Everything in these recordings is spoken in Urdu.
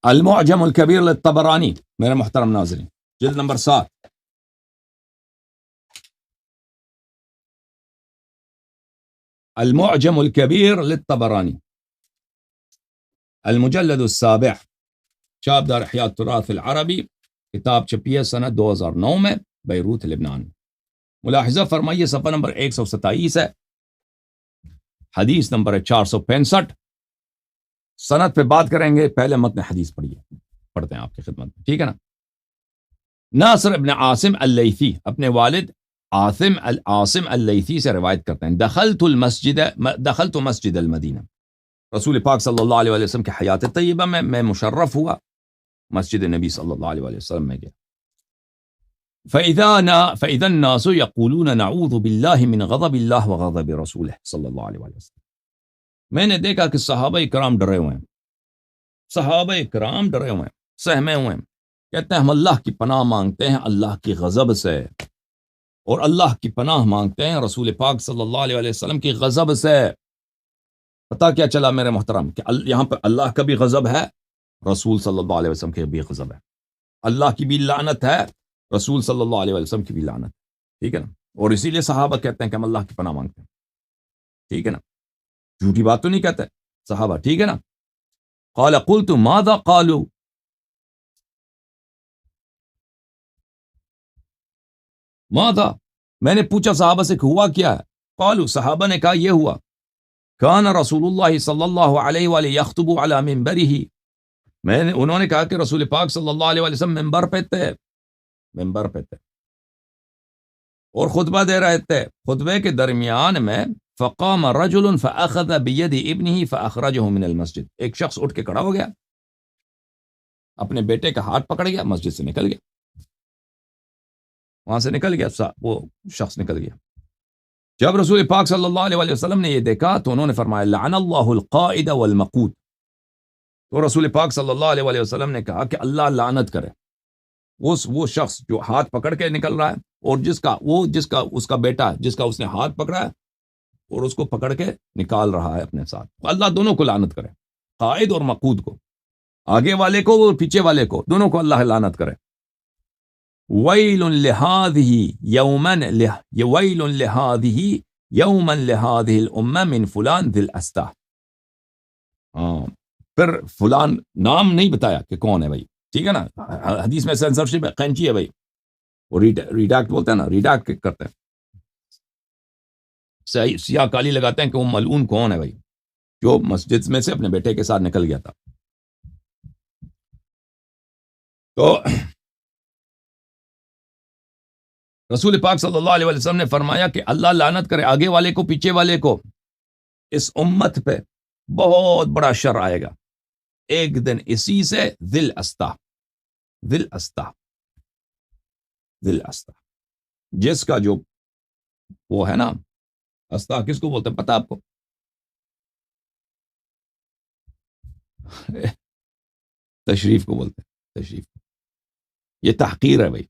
المعجم الكبير للطبرانی، میرے محترم ناظرین، جلد نمبر 7، المعجم الكبير للطبرانی، المجلد السابع، چاپ دار احیاء التراث العربی، کتاب چھپی ہے سنہ 2009 میں بیروت لبنان۔ ملاحظہ فرمائیے صفحہ نمبر 127 ہے، حدیث نمبر ہے 465۔ سند پہ بات کریں گے، پہلے متن حدیث پڑھتے ہیں آپ کی خدمت میں، ٹھیک ہے نا۔ ناصر ابن عاصم اللیثی اپنے والد عاصم اللیثی سے روایت کرتے ہیں، دخلت مسجد المدینہ، رسول پاک صلی اللہ علیہ وسلم کی حیات طیبہ میں مشرف ہوا، مسجد نبی صلی اللہ علیہ وسلم میں گیا۔ فإذا الناس يقولون نعوذ بالله من غضب الله وغضب رسوله صلی اللہ علیہ وسلم، میں نے دیکھا کہ صحابہ کرام ڈرے ہوئے ہیں، صحابہ کرام ڈرے ہوئے ہیں، سہمے ہوئے ہیں، کہتے ہیں ہم اللہ کی پناہ مانگتے ہیں اللہ کی غضب سے، اور اللہ کی پناہ مانگتے ہیں رسول پاک صلی اللہ علیہ وسلم کی غضب سے۔ پتہ کیا چلا میرے محترم کہ یہاں پر اللہ کا بھی غضب ہے، رسول صلی اللہ علیہ وسلم کی بھی غضب ہے، اللہ کی بھی لعنت ہے، رسول صلی اللہ علیہ وسلم کی بھی لعنت، ٹھیک ہے نا۔ اور اسی لیے صحابہ کہتے ہیں کہ ہم اللہ کی پناہ مانگتے ہیں، ٹھیک ہے نا، جھوٹی بات تو نہیں کہتے صحابہ، ٹھیک ہے نا۔ قال قلت ماذا قالوا، ماذا، میں نے پوچھا صحابہ سے کہ ہوا کیا ہے، قالوا، صحابہ نے کہا یہ ہوا، کان رسول اللہ صلی اللہ علیہ وآلہ یخطب علی منبرہ، انہوں نے کہا کہ رسول پاک صلی اللہ علیہ وسلم منبر پہ تھے اور خطبہ دے رہے تھے، خطبے کے درمیان میں فقام رجل فاخذ بید ابنہ فاخرجہ من المسجد، ایک شخص اٹھ کے کھڑا ہو گیا، اپنے بیٹے کا ہاتھ پکڑ گیا، مسجد سے نکل گیا، وہاں سے نکل گیا، وہ شخص نکل گیا۔ جب رسول پاک صلی اللہ علیہ وسلم نے یہ دیکھا تو انہوں نے فرمایا لعن اللہ القائد والمقود، تو رسول پاک صلی اللہ علیہ وسلم نے کہا کہ اللہ لعنت کرے وہ شخص جو ہاتھ پکڑ کے نکل رہا ہے، اور اس کا بیٹا جس کا اس نے ہاتھ پکڑا ہے اور اس کو پکڑ کے نکال رہا ہے اپنے ساتھ، اللہ دونوں کو لعنت کرے، قائد اور مقود کو، آگے والے کو اور پیچھے والے کو، دونوں کو اللہ لعنت کرے۔ ویل لہذہ یوما لہذہ الامہ من فلان ذی الاستا، پھر فلان نام نہیں بتایا کہ کون ہے بھائی، ٹھیک ہے نا، حدیث میں سینسرشپ ہے، قینچی ہے بھائی، وہ ریڈیکٹ بولتے ہیں نا، ریڈیکٹ کرتے ہیں، سیاہ کالی لگاتے ہیں کہ وہ ملعون کون ہے بھائی، جو مسجد میں سے اپنے بیٹے کے ساتھ نکل گیا تھا۔ تو رسول پاک صلی اللہ علیہ وسلم نے فرمایا کہ اللہ لعنت کرے آگے والے کو پیچھے والے کو، اس امت پہ بہت بڑا شر آئے گا ایک دن اسی سے، ذل استا، جس کا جو وہ ہے نا، استا کس کو بولتے ہیں پتہ آپ کو؟ تشریف کو بولتے ہیں، تشریف، یہ تحقیر ہے بھائی،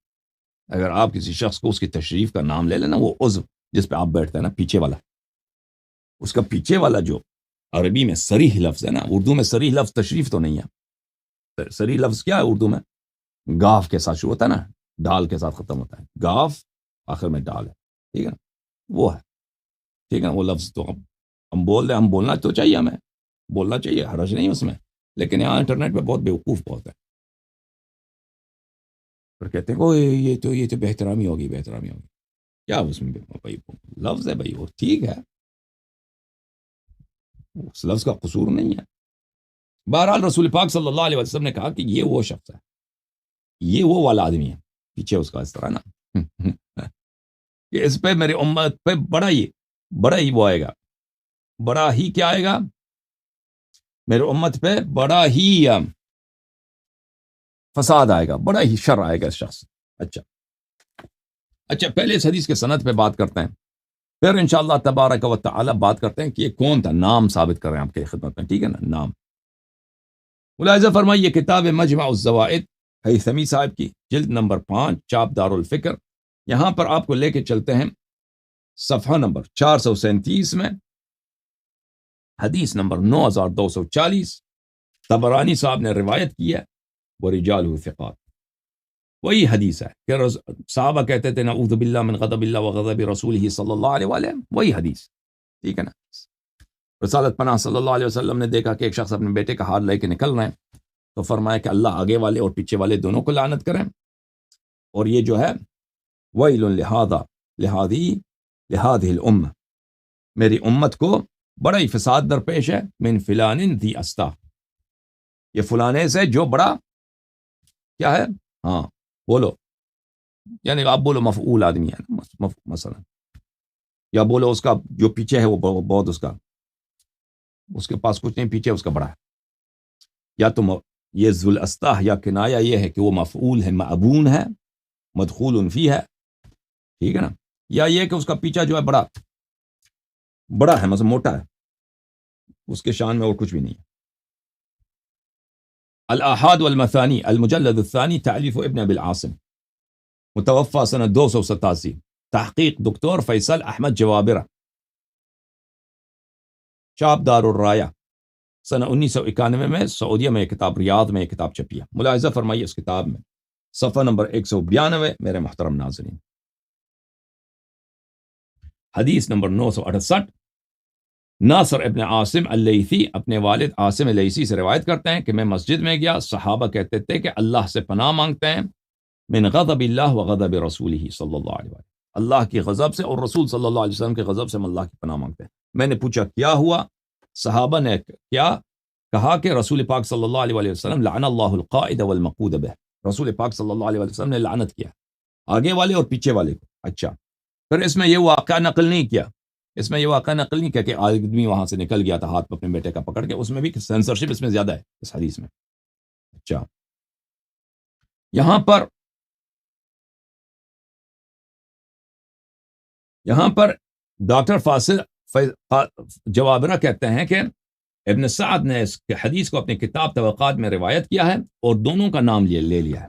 اگر آپ کسی شخص کو اس کی تشریف کا نام لے لینا، وہ عضو جس پہ آپ بیٹھتے ہیں نا، پیچھے والا، اس کا پیچھے والا جو عربی میں صریح لفظ ہے نا، اردو میں صریح لفظ تشریف تو نہیں ہے، صریح لفظ کیا ہے اردو میں؟ گاف کے ساتھ شروع ہوتا ہے نا، ڈال کے ساتھ ختم ہوتا ہے، گاف آخر میں ڈال ہے، ٹھیک ہے، وہ ہے، ٹھیک ہے، وہ لفظ تو ہم بول رہے ہیں، ہم بولنا تو چاہیے، ہمیں بولنا چاہیے، حرج نہیں اس میں، لیکن یہاں انٹرنیٹ پہ بہت بیوقوف بہت ہے، پھر کہتے ہیں یہ تو بہترامی ہوگی، کیا اس میں بھائی لفظ ہے بھائی، وہ ٹھیک ہے، اس لفظ کا قصور نہیں ہے۔ بہرحال رسول پاک صلی اللہ علیہ وسلم نے کہا کہ یہ وہ شخص ہے، یہ وہ والا آدمی ہے، پیچھے اس کا اس طرح نا کہ اس پہ میری امت پہ بڑا ہی وہ آئے گا، بڑا ہی کیا آئے گا میری امت پہ، بڑا ہی فساد آئے گا، بڑا ہی شر آئے گا اس شخص۔ اچھا پہلے اس حدیث کے سند پہ بات کرتے ہیں، پھر انشاءاللہ تبارک و تعالی بات کرتے ہیں کہ یہ کون تھا، نام ثابت کر رہے ہیں آپ کے خدمت میں، ٹھیک ہے نا، نام۔ ملاحظہ فرمائیے کتاب مجمع الزوائد ہیثمی صاحب کی، جلد نمبر 5، چاپ دار الفکر، یہاں پر آپ کو لے کے چلتے ہیں صفحہ نمبر 437 میں، حدیث نمبر 9240، طبرانی صاحب نے روایت کی ہے، وہ رجال ثقات. وہی حدیث ہے کہ صحابہ کہتے تھے نعوذ باللہ من غضب اللہ وغضب رسولہ صلی اللہ علیہ وسلم، وہی حدیث، ٹھیک ہے نا. رسالت پناہ صلی اللہ علیہ وسلم نے دیکھا کہ ایک شخص اپنے بیٹے کا ہاتھ لے کے نکل رہے ہیں، تو فرمایا کہ اللہ آگے والے اور پیچھے والے دونوں کو لعنت کریں، اور یہ جو ہے ویل لہذه الامہ، میری امت کو بڑا ہی فساد درپیش ہے، من فلان ذی استا، یہ فلانے سے جو بڑا کیا ہے، ہاں بولو، یعنی آپ بولو مفعول آدمی ہے نا مثلا، یا بولو اس کا جو پیچھے ہے وہ بہت اس کے پاس کچھ نہیں، پیچھے اس کا بڑا ہے، یا تو یہ ذو الاسطح یا کنایا یہ ہے کہ وہ مفعول ہے، معبون ہے، مدخول فی ہے، ٹھیک ہے نا، یا یہ کہ اس کا پیچھا جو ہے بڑا ہے، مثلا موٹا ہے، اس کے شان میں اور کچھ بھی نہیں ہے. الآحاد والمثانی المجلد الثانی تألیف ابن ابی العاصم، متوفى سنة 287، تحقیق دکتور فیصل احمد جوابرہ، چاپ دار الرایہ، سنہ 1991 میں سعودیہ میں کتاب، ریاض میں کتاب چھپی ہے. ملاحظہ فرمائیے اس کتاب میں صفحہ نمبر 192. میرے محترم ناظرین، حدیث نمبر 968، ناصر ابن عاصم اللیثی اپنے والد عاصم اللیثی سے روایت کرتے ہیں کہ میں مسجد میں گیا، صحابہ کہتے تھے کہ اللہ سے پناہ مانگتے ہیں، من غضب اللہ و غضب رسولہ صلی اللہ علیہ وسلم، اللہ کی غضب سے اور رسول صلی اللہ علیہ وسلم کے غضب سے ہم اللہ کی پناہ مانگتے ہیں. میں نے پوچھا کیا ہوا؟ صحابہ نے کیا کہا کہ رسول پاک صلی اللہ علیہ وسلم لعن اللہ القائد والمقود بہ، رسول پاک صلی اللہ علیہ وسلم نے لعنت کیا آگے والے اور پیچھے والے کو. اچھا، پھر اس میں یہ واقعہ نقل نہیں کیا، کہ آدمی وہاں سے نکل گیا تھا ہاتھ پہ اپنے بیٹے کا پکڑ کے، اس میں بھی سینسرشپ اس میں زیادہ ہے اس حدیث میں. اچھا، یہاں پر ڈاکٹر فاصل جوابرہ کہتے ہیں کہ ابن سعد نے اس حدیث کو اپنی کتاب طبقات میں روایت کیا ہے اور دونوں کا نام لے لیا ہے،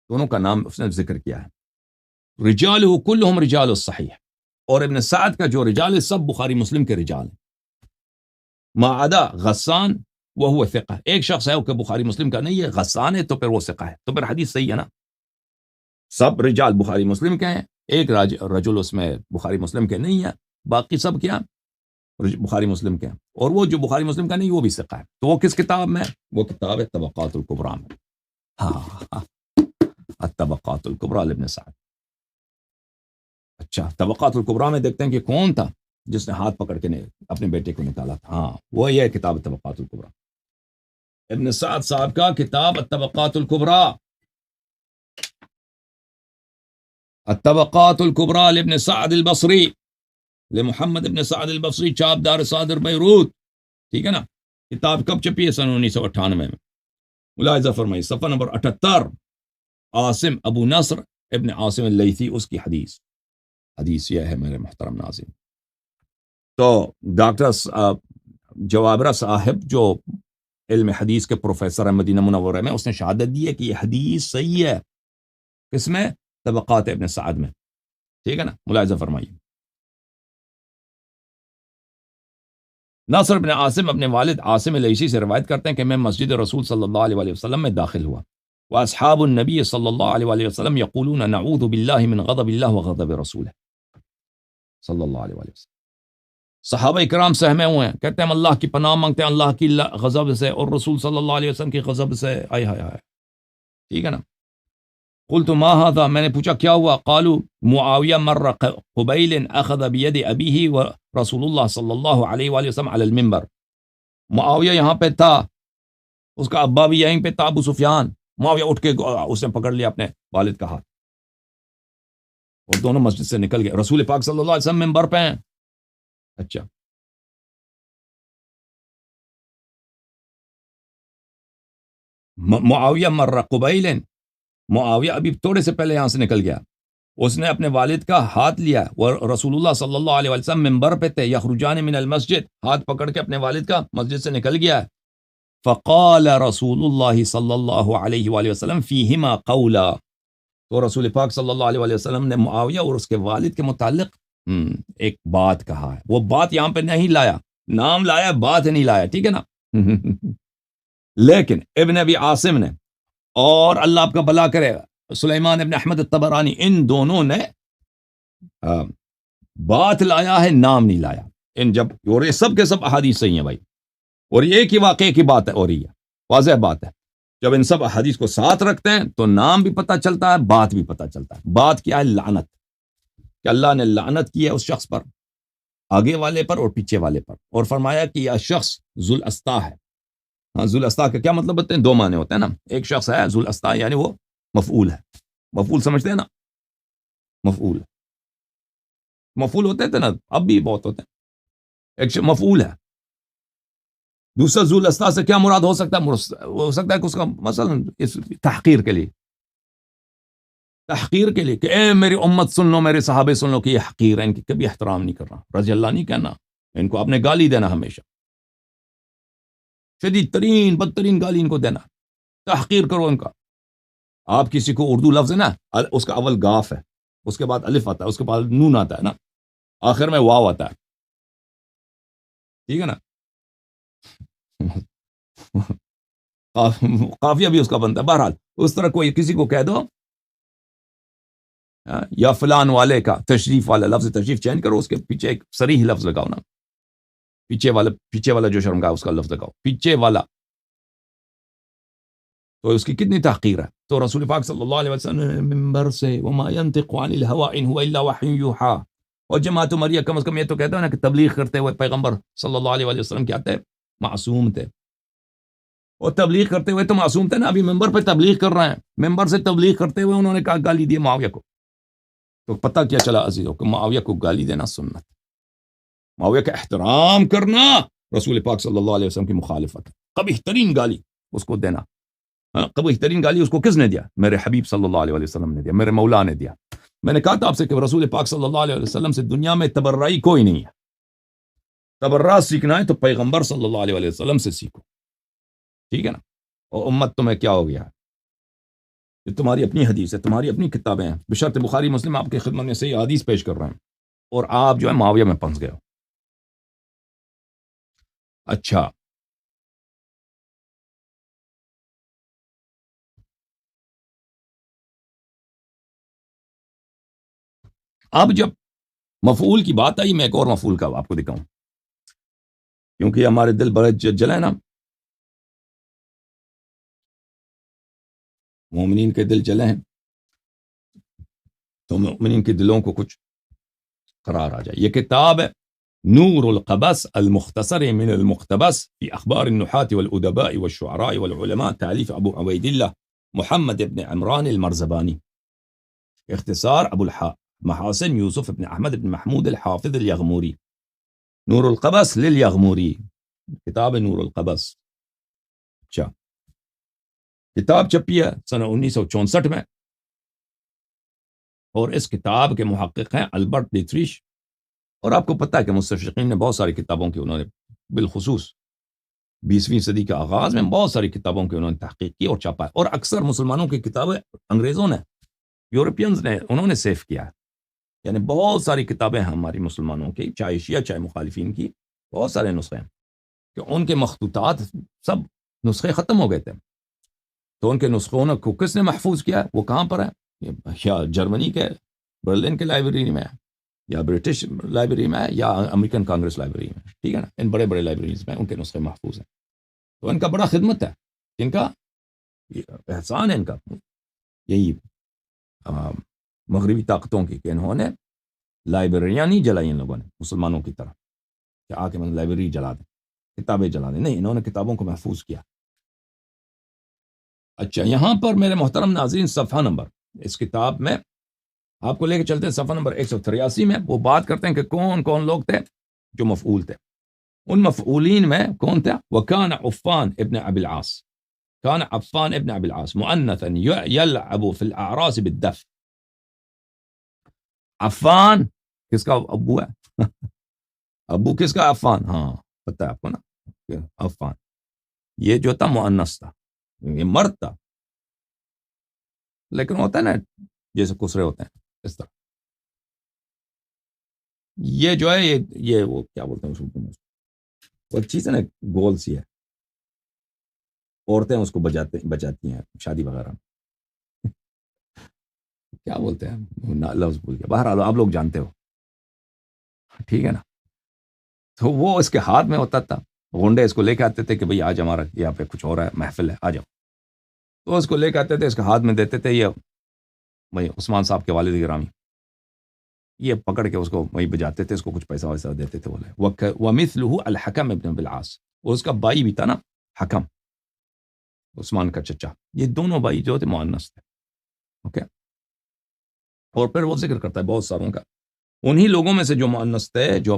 دونوں کا نام اس نے ذکر کیا ہے. رجالہ کلہم رجال الصحیح، اور ابن سعد کا جو رجال ہے سب بخاری مسلم کے رجال ہیں، ما عدا غسان وہو ثقہ، ایک شخص ہے کہ بخاری مسلم کا نہیں ہے، غسان ہے تو پھر وہ ثقہ ہے، تو پھر حدیث صحیح ہے نا. سب رجال بخاری مسلم کے ہیں، ایک رجل اس میں بخاری مسلم کے نہیں ہے، باقی سب کیا بخاری مسلم کے ہیں، اور وہ جو بخاری مسلم کا نہیں وہ بھی ثقہ ہے. تو وہ کس کتاب میں؟ وہ کتاب ہے طبقات الکبریٰ میں. ہاں، الطبقات الکبریٰ لابن سعد. اچھا، طبقات الکبریٰ میں دیکھتے ہیں کہ کون تھا جس نے ہاتھ پکڑ کے اپنے بیٹے کو نکالا تھا. ہاں، وہ یہ کتاب طبقات الکبریٰ، ابن سعد صاحب کا کتاب الطبقات الکبریٰ، الطبقات الکبریٰ لابن سعد البصری، لمحمد ابن سعد البصری، چاپ دار صادر بیروت، ٹھیک ہے نا. کتاب کب چھپی ہے؟ سن 1998 میں. ملاحظہ فرمائی صفحہ نمبر 78، عاصم ابو نصر ابن عاصم اللیثی، اس کی حدیث یہ ہے میرے محترم ناظرین. تو ڈاکٹر جوابرہ صاحب جو علم حدیث کے پروفیسر ہیں مدینہ منورہ میں، اس نے شہادت دی ہے کہ یہ حدیث صحیح ہے. کس میں؟ طبقات ابن سعد میں، ٹھیک ہے نا. ملاحظہ فرمائیے، ناصر بن عاصم اپنے والد عاصم اللیثی سے روایت کرتے ہیں کہ میں مسجد رسول صلی اللہ علیہ وسلم میں داخل ہوا، واصحاب النبی صلی اللہ علیہ وسلم یقولون نعوذ باللہ من غضب اللہ وغضب رسولہ صلی اللہ علیہ وسلم. صحابہ اکرام سہمے ہوئے ہیں، کہتے ہیں ہم اللہ کی پناہ مانگتے ہیں اللہ کی غضب سے اور رسول صلی اللہ علیہ وسلم کی غضب سے. آئے ہائے ہائے، ٹھیک ہے نا. قلت ما هذا، میں نے پوچھا کیا ہوا؟ قالوا معاویہ مر قبیل اخذ بید ابیہ ورسول اللہ صلی اللہ علیہ وآلہ وسلم علی المنبر. معاویہ یہاں پہ تھا، اس کا ابا بھی یہیں پہ تھا، ابو سفیان. معاویہ اٹھ کے اس نے پکڑ لیا اپنے والد کا ہاتھ اور دونوں مسجد سے نکل گئے. رسول پاک صلی اللہ علیہ وسلم منبر پہ ہیں. اچھا، معاویہ مر قبیل، معاویہ ابھی تھوڑے سے پہلے یہاں سے نکل گیا، اس نے اپنے والد کا ہاتھ لیا، اور رسول اللہ صلی اللہ علیہ وسلم منبر پہ تھے، یخرجان من المسجد، ہاتھ پکڑ کے اپنے والد کا مسجد سے نکل گیا. فقال رسول اللہ صلی اللہ علیہ وآلہ وسلم فیہما قولا، تو رسول پاک صلی اللہ علیہ وسلم نے معاویہ اور اس کے والد کے متعلق ایک بات کہا ہے. وہ بات یہاں پہ نہیں لایا، نام لایا، بات نہیں لایا، ٹھیک ہے نا. لیکن ابن ابی عاصم نے اور اللہ آپ کا بھلا کرے سلیمان ابن احمد الطبرانی، ان دونوں نے بات لایا ہے، نام نہیں لایا ان جب، اور یہ سب کے سب احادیث صحیح ہیں بھائی، اور یہ ایک ہی واقعے کی بات ہے ہو رہی ہے، واضح بات ہے۔ جب ان سب احادیث کو ساتھ رکھتے ہیں تو نام بھی پتہ چلتا ہے، بات بھی پتہ چلتا ہے۔ بات کیا ہے؟ لعنت، کہ اللہ نے لعنت کی ہے اس شخص پر، آگے والے پر اور پیچھے والے پر، اور فرمایا کہ یہ شخص ذوالاستا ہے۔ ہاں، ذوالاستا کا کیا مطلب ہوتے ہیں؟ دو معنی ہوتے ہیں نا، ایک شخص ہے ذوالاستا یعنی وہ مفعول ہے، مفعول سمجھتے ہیں نا، مفعول، مفعول ہوتے تھے نا، اب بھی بہت ہوتے ہیں، ایک مفعول ہے۔ دوسرا ذوالاستا سے کیا مراد ہو سکتا ہے؟ ہو سکتا ہے کہ اس کا مثلا اس تحقیر کے لیے، تحقیر کے لیے کہ اے میری امت سن لو، میرے صحابے سن لو کہ یہ حقیر ہے، ان کی کبھی احترام نہیں کرنا، رضی اللہ نہیں کہنا، ان کو آپ نے گالی دینا ہمیشہ، شدید ترین بدترین گالی ان کو دینا، تحقیر کرو ان کا۔ آپ کسی کو اردو لفظ ہے نا، اس کا اول گاف ہے، اس کے بعد الف آتا ہے، اس کے بعد نون آتا ہے نا، آخر میں واو آتا ہے، ٹھیک ہے نا؟ قافیہ بھی اس کا بنتا ہے۔ بہرحال اس طرح کوئی کسی کو کہہ دو یا فلان والے کا، تشریف والا لفظ تشریف چینج کرو، اس کے پیچھے ایک صریح لفظ لگاؤ نا، پیچھے والا جو شرمگاہ اس کا لفظ لگاؤ، پیچھے والا، تو اس کی کتنی تحقیر ہے۔ تو رسول پاک صلی اللہ علیہ وسلم نے منبر سے وما ينطق عن الهوى ان هو الا وحی یوحى، اور جماعت عمریہ کم از کم یہ تو کہتا ہے نا کہ تبلیغ کرتے ہوئے پیغمبر صلی اللہ علیہ وسلم کیا تھے؟ معصوم تھے، اور تبلیغ کرتے ہوئے تو معصوم تھے نا، ابھی ممبر پہ تبلیغ کر رہے ہیں، ممبر سے تبلیغ کرتے ہوئے انہوں نے کہا گالی دی معاویہ کو، تو پتہ کیا چلا عزیزوں کہ معاویہ کو گالی دینا سنت، معاویہ کا احترام کرنا رسول پاک صلی اللہ علیہ وسلم کی مخالفت ہے، قبیح ترین گالی اس کو دینا، قبیح ترین گالی اس کو کس نے دیا؟ میرے حبیب صلی اللہ علیہ وسلم نے دیا، میرے مولا نے دیا۔ میں نے کہا تھا آپ سے کہ رسول پاک صلی اللہ علیہ وسلم سے دنیا میں تبرعی کوئی نہیں ہے، تبرع سیکھنا ہے تو پیغمبر صلی اللہ علیہ وسلم سے سیکھو، ٹھیک ہے نا؟ اور امت تمہیں کیا ہو گیا؟ یہ تمہاری اپنی حدیث ہے، تمہاری اپنی کتابیں ہیں، بشرط بخاری مسلم آپ کی خدمت میں صحیح حدیث پیش کر رہے ہیں، اور آپ جو ہے معاویہ میں پھنس گئے ہو۔ اچھا، اب جب مفعول کی بات آئی، میں ایک اور مفعول کا آپ کو دکھاؤں، کیونکہ ہمارے دل بڑے جلے نا، مومنین کے دل جلے ہیں، تو مومنین کے دلوں کو کچھ قرار آ جائے۔ یہ کتاب ہے نور القبس المختصر من المقتبس في اخبار النحاة والادباء والشعراء والعلماء، تالیف ابو عبید اللہ محمد ابن عمران المرزبانی، اختصار ابو محاسن یوسف ابن احمد ابن محمود الحافظ الیغموری، نور القبس للیغموری، کتاب نور القبس۔ اچھا، کتاب چھپی ہے سنہ 1964 میں، اور اس کتاب کے محقق ہیں البرٹ ڈیتریش، اور آپ کو پتہ ہے کہ مستشرقین نے بہت ساری کتابوں کی، انہوں نے بالخصوص 20ویں صدی کے آغاز میں بہت ساری کتابوں کی انہوں نے تحقیق کی اور چھاپا ہے، اور اکثر مسلمانوں کی کتابیں انگریزوں نے، یورپینز نے، انہوں نے سیف کیا ہے، یعنی بہت ساری کتابیں ہیں ہماری مسلمانوں کی، چاہے شیعہ چاہے مخالفین کی، بہت سارے نسخے ہیں کہ ان کے مخطوطات سب نسخے ختم ہو گئے تھے، تو ان کے نسخوں کو کس نے محفوظ کیا؟ وہ کہاں پر ہے؟ یا جرمنی کے برلن کے لائبریری میں ہے، یا برٹش لائبریری میں ہے، یا امریکن کانگریس لائبریری میں، ٹھیک ہے نا؟ ان بڑے بڑے لائبریریز میں ان کے نسخے محفوظ ہیں، تو ان کا بڑا خدمت ہے، ان کا احسان ہے، ان کا یہی مغربی طاقتوں کی کہ انہوں نے لائبریریاں نہیں جلائی ان لوگوں نے مسلمانوں کی طرح کہ آ کے لائبریری جلا دیں، کتابیں جلا دیں، نہیں، انہوں نے کتابوں کو محفوظ کیا۔ اچھا، یہاں پر میرے محترم ناظرین صفحہ نمبر، اس کتاب میں آپ کو لے کے چلتے ہیں صفحہ نمبر 183 میں، وہ بات کرتے ہیں کہ کون کون لوگ تھے جو مفعول تھے۔ ان مفعولین میں کون تھا؟ وَكَانَ عُفَّانِ ابن ابی العاص، كان عفان ابن ابی العاص مؤنثا يلعب في الاعراس بالدف۔ عفان کس کا ابو ہے؟ ابو کس کا؟ عفان، ہاں پتہ ہے آپ کو نا، عفان یہ جو تھا مؤنث تھا، یہ مرد تھا، لیکن ہوتا ہے نا جیسے کسرے ہوتے ہیں اس طرح، یہ جو ہے یہ وہ کیا بولتے ہیں اس کو، وہ چیز ہے نا گول سی ہے، عورتیں اس کو بجاتی ہیں شادی وغیرہ میں. کیا بولتے ہیں لفظ بھول گیا, بہرحال آپ لوگ جانتے ہو, ٹھیک ہے نا. تو وہ اس کے ہاتھ میں ہوتا تھا, گونڈے اس کو لے کے آتے تھے کہ بھئی آج ہمارا یہاں پہ کچھ ہو رہا ہے, محفل ہے, آ جاؤ. تو اس کو لے کے آتے تھے, اس کے ہاتھ میں دیتے تھے, یہ بھئی عثمان صاحب کے والد گرامی, یہ پکڑ کے اس کو وہی بجاتے تھے, اس کو کچھ پیسہ ویسا دیتے تھے. بولے وَمِثْلُهُ الحکم ابن بالعاص, اور اس کا بھائی بھی تھا نا حکم, عثمان کا چچا. یہ دونوں بھائی جو تھے مؤنث تھے. اوکے, اور پھر وہ ذکر کرتا ہے بہت ساروں کا. انہی لوگوں میں سے جو مؤنث تھے, جو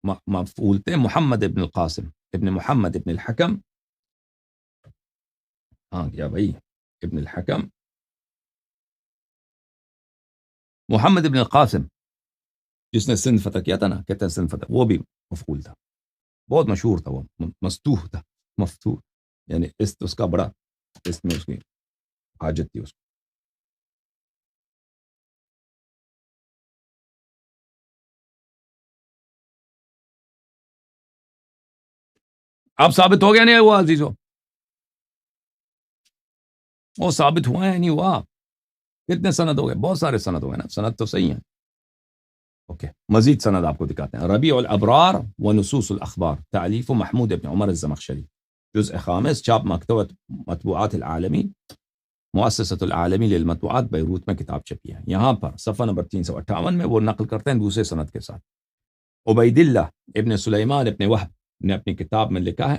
مفعول تھے, محمد ابن القاسم ابن محمد ابن الحکم. ہاں کیا بھائی, ابن الحکم محمد ابن القاسم, جس نے سندھ فتح کیا تھا نا, کہتے ہیں سندھ فتح, وہ بھی مفعول تھا, بہت مشہور تھا, وہ مستوح تھا, مفتوح یعنی اس کا بڑا, اس میں اس کی حاجت تھی اس کو. اب ثابت ہو گیا نہیں ہوا عزیزو, وہ ثابت ہوا ہے نہیں ہوا. کتنے سند ہو گئے, بہت سارے سند ہو گئے نا, سند تو صحیح ہیں. اوکے, مزید سند آپ کو دکھاتے ہیں. ربیع الابرار و نصوص الاخبار, تالیف محمود ابن عمر الزمخشری, جزء خامس, چاپ مکتبۃ مطبوعات العالمی, مؤسسۃ العالمی للمطبوعات, بیروت میں کتاب چھپی ہے. یہاں پر صفحہ نمبر 358 میں وہ نقل کرتے ہیں دوسرے سند کے ساتھ. عبید اللہ ابن سلیمان ابن وہب نے اپنی کتاب میں لکھا ہے,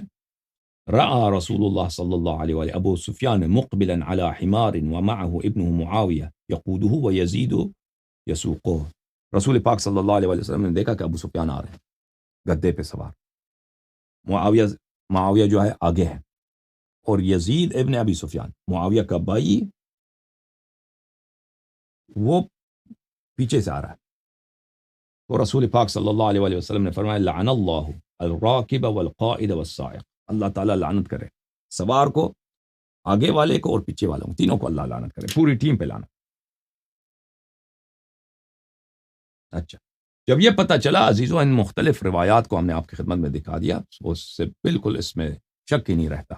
رأى رسول اللہ صلی اللہ علیہ وآلہ ابو سفیان مقبلا على حمار ومعه ابنه معاویہ یقودہ ویزید یسوقہ. رسول پاک صلی اللہ علیہ وسلم نے دیکھا کہ ابو سفیان آ رہے ہیں گدے پہ سوار, معاویہ جو ہے آگے ہے, اور یزید ابن ابی سفیان معاویہ کا بھائی وہ پیچھے سے آ رہا ہے. تو رسول پاک صلی اللہ علیہ وسلم نے فرمایا, لعن اللہ الراکب والقائد والسائق, اللہ تعالیٰ لعنت کرے سوار کو, آگے والے کو, اور پیچھے والوں کو, تینوں کو اللہ لعنت کرے, پوری ٹیم پہ لعنت. اچھا, جب یہ پتہ چلا عزیزو, ان مختلف روایات کو ہم نے آپ کی خدمت میں دکھا دیا, اس سے بالکل اس میں شک ہی نہیں رہتا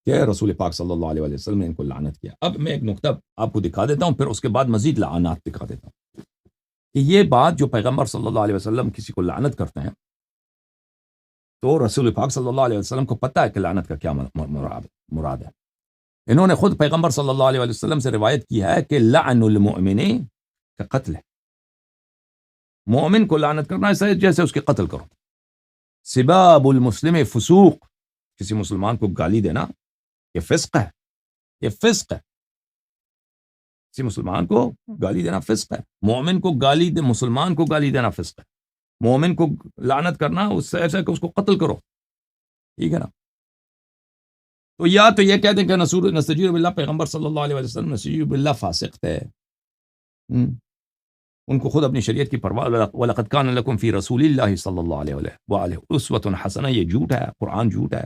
کہ رسول پاک صلی اللہ علیہ وسلم نے ان کو لعنت کیا. اب میں ایک نقطہ آپ کو دکھا دیتا ہوں, پھر اس کے بعد مزید لعنات دکھا دیتا ہوں کہ یہ بات جو پیغمبر صلی اللہ علیہ وسلم کسی کو لعنت کرتے ہیں, تو رسول پاک صلی اللہ علیہ وسلم کو پتہ ہے کہ لعنت کا کیا مراد ہے. انہوں نے خود پیغمبر صلی اللہ علیہ وسلم سے روایت کی ہے کہ لعن المؤمن کا قتل ہے, مومن کو لعنت کرنا ایسا ہے جیسے اس کے قتل کرو. سباب المسلم فسوق, کسی مسلمان کو گالی دینا یہ فسق ہے, یہ فسق ہے. کسی مسلمان کو گالی دینا فسق ہے. مومن کو گالی دے, مسلمان کو گالی دینا فسق ہے. مومن کو لعنت کرنا اس سے ایسا کہ اس کو قتل کرو, ٹھیک ہے نا. تو یا تو یہ کہہ دیں کہ نستجیر باللہ, پیغمبر صلی اللہ علیہ وسلم نستجیر باللہ فاسق تھے, ان کو خود اپنی شریعت کی پرواہ. وَلَقَدْ كَانَ لَكُمْ فِي رَسُولِ اللَّهِ صلی اللہ علیہ وآلہ أُسْوَةٌ حَسَنَةٌ, یہ جھوٹ ہے, قرآن جھوٹ ہے.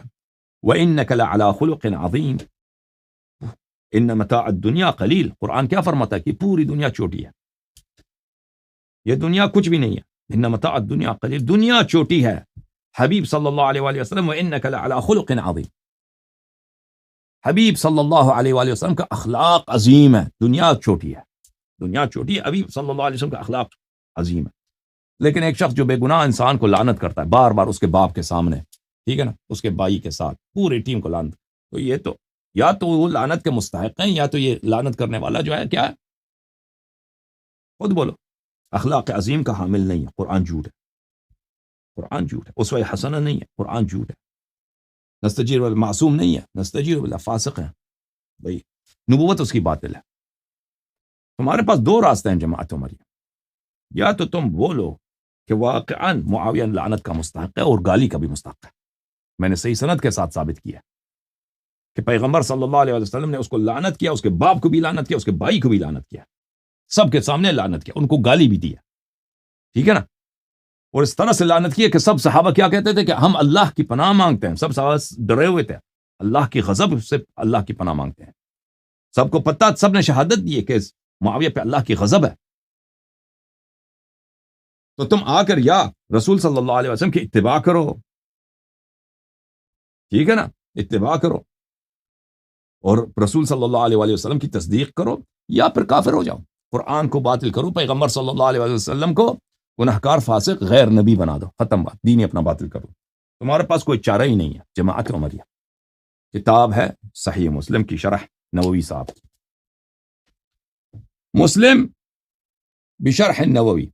وَإِنَّكَ لَعَلَىٰ خُلُقٍ عَظِيمٍ إِنَّ مَتَاعَ الدُّنْيَا قَلِيلٌ. قرآن کیا فرماتا ہے کہ پوری دنیا چوٹی ہے, یہ دنیا کچھ بھی نہیں ہے. إِنَّ مَتَاعَ الدُّنْيَا قَلِيلٌ, دنیا چوٹی ہے. حبیب صلی اللہ علیہ وآلہ وسلم وَإِنَّكَ لَعَلَىٰ خُلُقٍ عَظِيمٍ, حبیب صلی اللہ علیہ وآلہ وسلم کا اخلاق عظیم ہے. دنیا چھوٹی ہے, دنیا چھوٹی ہے, حبیب صلی اللہ علیہ وسلم کا اخلاق عظیم ہے. لیکن ایک شخص جو بے گناہ انسان کو لعنت کرتا ہے بار بار اس کے باپ کے سامنے, ٹھیک ہے نا, اس کے بھائی کے ساتھ, پوری ٹیم کو لعنت, تو یہ تو یا تو وہ لعنت کے مستحق ہیں, یا تو یہ لعنت کرنے والا جو ہے کیا ہے, خود بولو, اخلاق عظیم کا حامل نہیں ہے. قرآن جھوٹ ہے, قرآن جھوٹ ہے. اسوہ حسنہ نہیں ہے, قرآن جھوٹ ہے. نستجیر باللہ معصوم نہیں ہے, نستجیر باللہ فاسق ہے. بھائی نبوت اس کی باطل ہے. تمہارے پاس دو راستے ہیں جماعت عمریہ, یا تو تم بولو کہ واقعاً معاویہ لعنت کا مستحق ہے اور گالی کا بھی مستحق ہے. میں نے صحیح سند کے ساتھ ثابت کیا کہ پیغمبر صلی اللہ علیہ وسلم نے اس کو لعنت کیا, اس کے باپ کو بھی لعنت کیا, اس کے بھائی کو بھی لعنت کیا, سب کے سامنے لعنت کیا, ان کو گالی بھی دیا, ٹھیک ہے نا. اور اس طرح سے لعنت کیا کہ سب صحابہ کیا کہتے تھے کہ ہم اللہ کی پناہ مانگتے ہیں. سب صحابہ ڈرے ہوئے تھے, اللہ کی غضب سے اللہ کی پناہ مانگتے ہیں. سب کو پتہ, سب نے شہادت دی کہ معاویہ پہ اللہ کی غضب ہے. تو تم آ کر یا رسول صلی اللہ علیہ وسلم کی اتباع کرو, ٹھیک ہے نا, اتباع کرو, اور رسول صلی اللہ علیہ وآلہ وسلم کی تصدیق کرو یا پھر کافر ہو جاؤ. قرآن کو باطل کرو، پیغمبر صلی اللہ علیہ وآلہ وسلم کو گناہگار فاسق غیر نبی بنا دو، ختم بات، دین اپنا باطل کرو. تمہارے پاس کوئی چارہ ہی نہیں ہے. جماعت عمریہ کتاب ہے صحیح مسلم کی شرح نووی صاحب کی، مسلم بشرح النووی،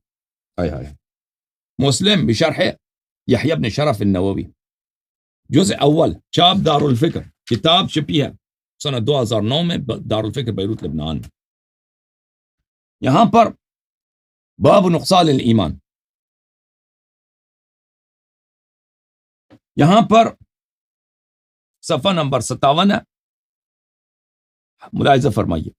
مسلم بشرح یحییٰ بن شرف النووی، جزء اول، چاپ دار الفکر، کتاب چھپی ہے سنہ 2009 میں دار الفکر بیروت لبنان میں. یہاں پر باب نقصان الایمان، یہاں پر صفحہ نمبر 57 ہے، ملاحظہ فرمائیے.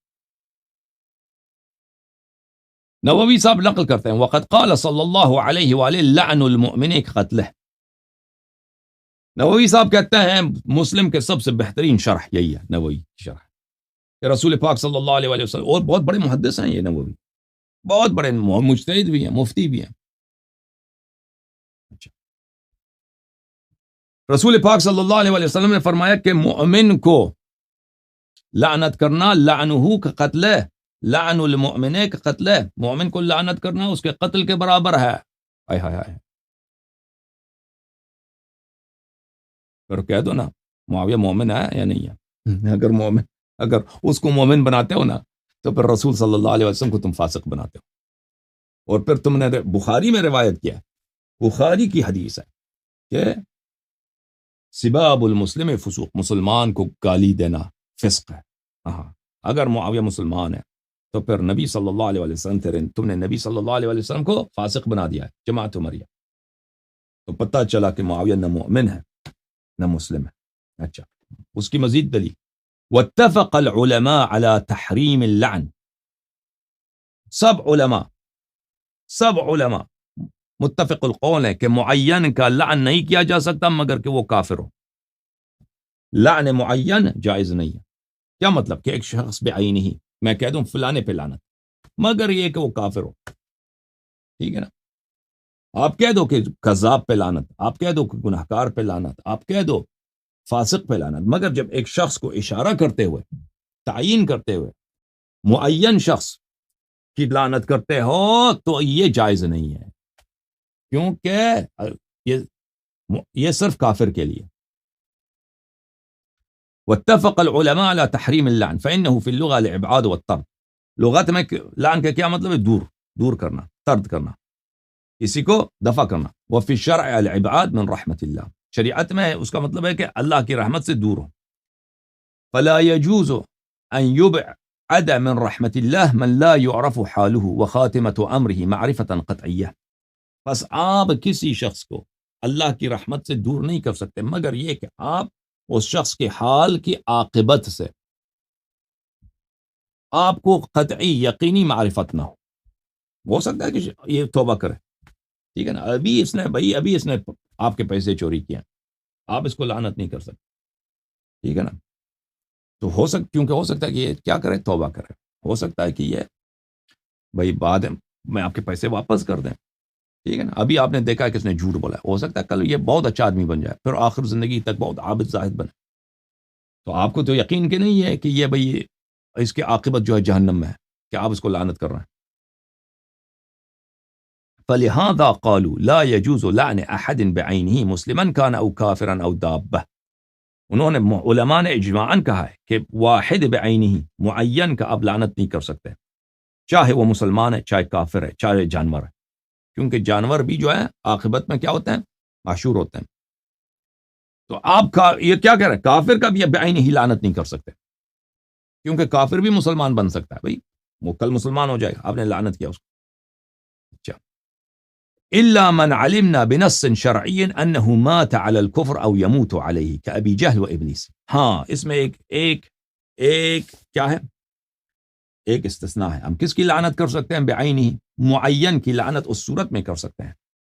نووی صاحب نقل کرتے ہیں وقد قال صلی اللہ علیہ وآلہ لعن المؤمن قتلہ. نووی صاحب کہتے ہیں مسلم کے سب سے بہترین شرح یہی ہے، نووی کی شرح کہ رسول پاک صلی اللہ علیہ وآلہ وسلم، اور بہت بڑے محدث ہیں یہ نووی، بہت بڑے مجتہد بھی ہیں، مفتی بھی ہیں. رسول پاک صلی اللہ علیہ وآلہ وسلم نے فرمایا کہ مؤمن کو لعنت کرنا لعنہ کا قتل ہے، لعن المؤمن کا قتل ہے، مومن کو لعنت کرنا اس کے قتل کے برابر ہے. ہائے ہائے ہائے. پھر کہہ دو نا معاویہ مومن ہے یا نہیں ہے. اگر اس کو مومن بناتے ہو نا تو پھر رسول صلی اللہ علیہ وسلم کو تم فاسق بناتے ہو. اور پھر تم نے بخاری میں روایت کیا، بخاری کی حدیث ہے کہ سباب المسلم فسوق، مسلمان کو گالی دینا فسق ہے. اگر معاویہ مسلمان ہے تو پھر نبی صلی اللہ علیہ وسلم تم نے نبی صلی اللہ علیہ وسلم کو فاسق بنا دیا ہے، جماعت عمریہ. تو پتہ چلا کہ معاویہ نہ مومن ہے نہ مسلم ہے. اچھا، اس کی مزید دلیل واتفق العلماء على تحریم اللعن. سب علماء متفق القول ہے کہ معین کا لعن نہیں کیا جا سکتا مگر کہ وہ کافر ہو. لعن معین جائز نہیں ہے. کیا مطلب کہ ایک شخص بعینہ ہی میں کہہ دوں فلانے پہ لعنت، مگر یہ کہ وہ کافر ہو، ٹھیک ہے نا. آپ کہہ دو کہ کذاب پہ لعنت، آپ کہہ دو کہ گناہگار پہ لعنت، آپ کہہ دو فاسق پہ لعنت، مگر جب ایک شخص کو اشارہ کرتے ہوئے، تعیین کرتے ہوئے معین شخص کی لعنت کرتے ہو تو یہ جائز نہیں ہے، کیونکہ یہ صرف کافر کے لیے. واتفق العلماء على تحریم اللعن فإنه في اللغة الابعاد والطرد. لغت میں لعن کا کیا مطلب ہے؟ دور کرنا، طرد کرنا، کسی کو دفع کرنا. وفي الشرع الابعاد من رحمت اللہ، شریعت میں اس کا مطلب ہے کہ اللہ کی رحمت سے دور ہو. فلا يجوز ان يبعد من رحمت اللہ من لا يعرف حاله وخاتمة امره معرفة قطعیہ. بس آپ کسی شخص کو اللہ کی رحمت سے دور نہیں کر سکتے مگر یہ کہ آپ اس شخص کے حال کی عاقبت سے آپ کو قطعی یقینی معرفت نہ ہو. ہو سکتا ہے کہ یہ توبہ کرے، ٹھیک ہے نا، ابھی اس نے آپ کے پیسے چوری کیا، آپ اس کو لعنت نہیں کر سکتے، ٹھیک ہے نا. تو کیونکہ ہو سکتا ہے کہ یہ کیا کرے، توبہ کرے. ہو سکتا ہے کہ یہ بھائی بعد میں آپ کے پیسے واپس کر دیں، ٹھیک ہے نا. ابھی آپ نے دیکھا کہ اس نے جھوٹ بولا، ہو سکتا ہے کل یہ بہت اچھا آدمی بن جائے، پھر آخر زندگی تک بہت عابد زاہد بنے. تو آپ کو تو یقین کہ نہیں ہے کہ یہ بھائی اس کے عاقبت جو ہے جہنم میں ہے، کہ آپ اس کو لعنت کر رہے ہیں. فلہذا قالوا لا يجوز لعن احد بعینہ مسلما کان او کافرا او دابہ. انہوں نے علماء نے اجماعاً کہا ہے کہ واحد بعینہ معین کا آپ لعنت نہیں کر سکتے، چاہے وہ مسلمان ہے، چاہے کافر ہے، چاہے جانور ہے، کیونکہ جانور بھی جو ہے عاقبت میں کیا ہوتے ہیں؟ معشور ہوتے ہیں. تو آپ کا یہ کیا کہہ رہے ہیں؟ کافر کا بھی بعین ہی لعنت نہیں کر سکتے، کیونکہ کافر بھی مسلمان بن سکتا ہے. بھائی وہ کل مسلمان ہو جائے گا، آپ نے لعنت کیا اس کو. اچھا، الا من علمنا بنص شرعی انه مات على الكفر او يموت عليه كابي جهل وابلیس. ہاں، اس میں ایک کیا ہے؟ ایک استثناء ہے. ہم کس کی لعنت کر سکتے ہیں؟ بعینہ، معین کی لعنت اس صورت میں کر سکتے ہیں